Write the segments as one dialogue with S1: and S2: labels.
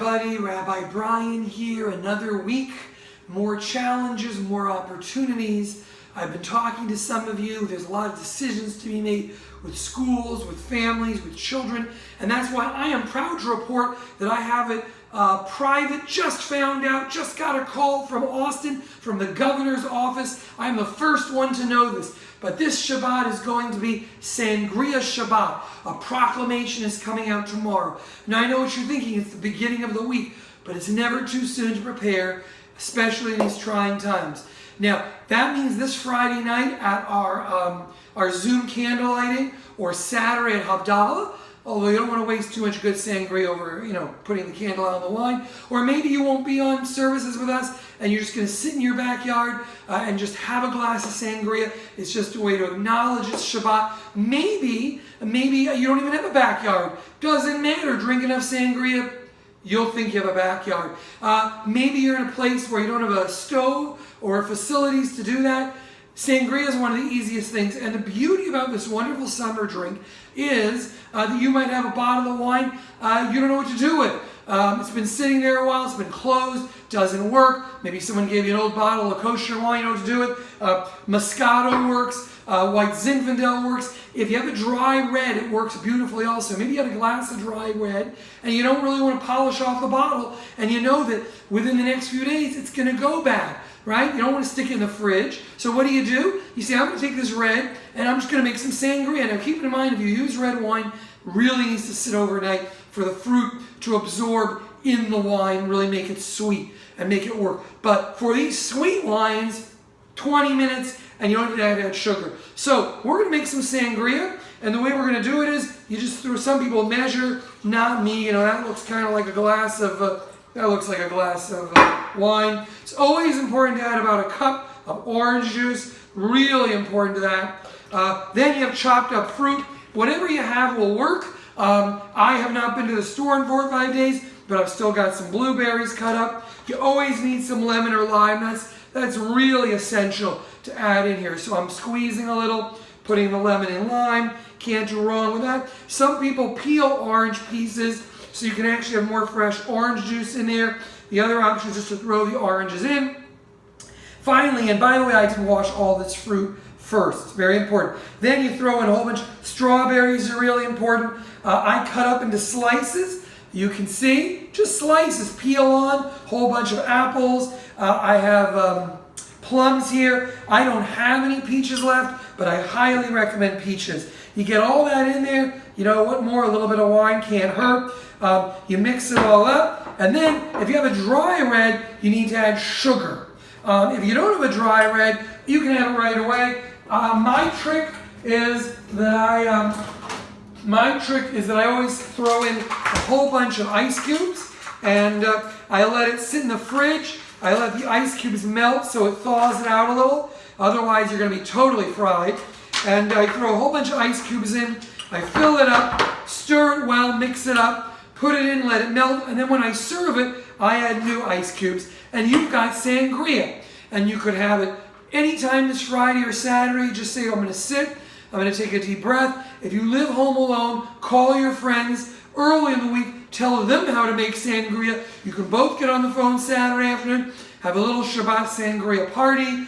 S1: Buddy, Rabbi Brian here, another week, more challenges, more opportunities. I've been talking to some of you. There's a lot of decisions to be made with schools, with families, with children, and that's why I am proud to report that I have it private. Just found out, just got a call from Austin, from the governor's office. I'm the first one to know this, but this Shabbat is going to be Sangria Shabbat. A proclamation is coming out tomorrow. Now I know what you're thinking, it's the beginning of the week, but it's never too soon to prepare, especially in these trying times. Now, that means this Friday night at our Zoom candle lighting, or Saturday at Havdalah, although you don't want to waste too much good sangria over, putting the candle out on the line. Or maybe you won't be on services with us and you're just going to sit in your backyard and just have a glass of sangria. It's just a way to acknowledge it's Shabbat. Maybe you don't even have a backyard. Doesn't matter. Drink enough sangria, you'll think you have a backyard. Maybe you're in a place where you don't have a stove or facilities to do that. Sangria is one of the easiest things, and the beauty about this wonderful summer drink is that you might have a bottle of wine you don't know what to do with. It's been sitting there a while, it's been closed, doesn't work. Maybe someone gave you an old bottle of kosher wine, you know what to do with. Moscato works, white Zinfandel works. If you have a dry red, it works beautifully also. Maybe you had a glass of dry red and you don't really want to polish off the bottle, and you know that within the next few days it's going to go bad. Right? You don't want to stick it in the fridge. So what do? You say, I'm going to take this red and I'm just going to make some sangria. Now keep in mind, if you use red wine, really needs to sit overnight for the fruit to absorb in the wine, really make it sweet and make it work. But for these sweet wines, 20 minutes and you don't even have to add sugar. So we're going to make some sangria, and the way we're going to do it is you just throw, some people measure, not me, that looks kind of like a glass of wine. It's always important to add about a cup of orange juice, really important to that. Then you have chopped up fruit. Whatever you have will work. I have not been to the store in 4 or 5 days, but I've still got some blueberries cut up. You always need some lemon or lime. That's really essential to add in here. So I'm squeezing a little, putting the lemon and lime. Can't do wrong with that. Some people peel orange pieces so you can actually have more fresh orange juice in there. The other option is just to throw the oranges in. Finally, and by the way, I did wash all this fruit first. It's very important. Then you throw in a whole bunch. Strawberries are really important. I cut up into slices. You can see, just slices. Peel on, whole bunch of apples. I have plums here. I don't have any peaches left, but I highly recommend peaches. You get all that in there. You know what more? A little bit of wine can't hurt. You mix it all up, and then if you have a dry red, you need to add sugar. If you don't have a dry red, you can have it right away. My trick is that I always throw in a whole bunch of ice cubes, and I let it sit in the fridge. I let the ice cubes melt so it thaws it out a little. Otherwise, you're going to be totally fried. And I throw a whole bunch of ice cubes in. I fill it up, stir it well, mix it up, put it in, let it melt, and then when I serve it, I add new ice cubes. And you've got sangria. And you could have it anytime this Friday or Saturday. Just say, I'm going to sit, I'm going to take a deep breath. If you live home alone, call your friends early in the week, tell them how to make sangria. You can both get on the phone Saturday afternoon, have a little Shabbat sangria party.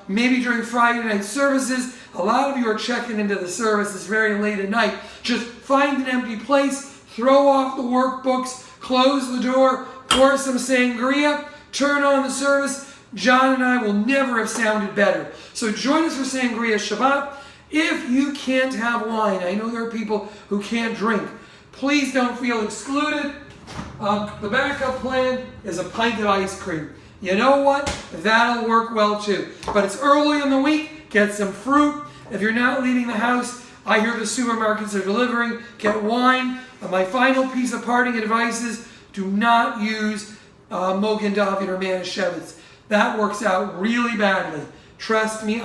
S1: Maybe during Friday night services, a lot of you are checking into the services very late at night. Just find an empty place, throw off the workbooks, close the door, pour some sangria, turn on the service. John and I will never have sounded better. So join us for Sangria Shabbat. If you can't have wine, I know there are people who can't drink, please don't feel excluded. The backup plan is a pint of ice cream. You know what? That'll work well too. But it's early in the week. Get some fruit. If you're not leaving the house, I hear the supermarkets are delivering. Get wine. My final piece of parting advice is do not use Mogen David or Manischewitz. That works out really badly. Trust me.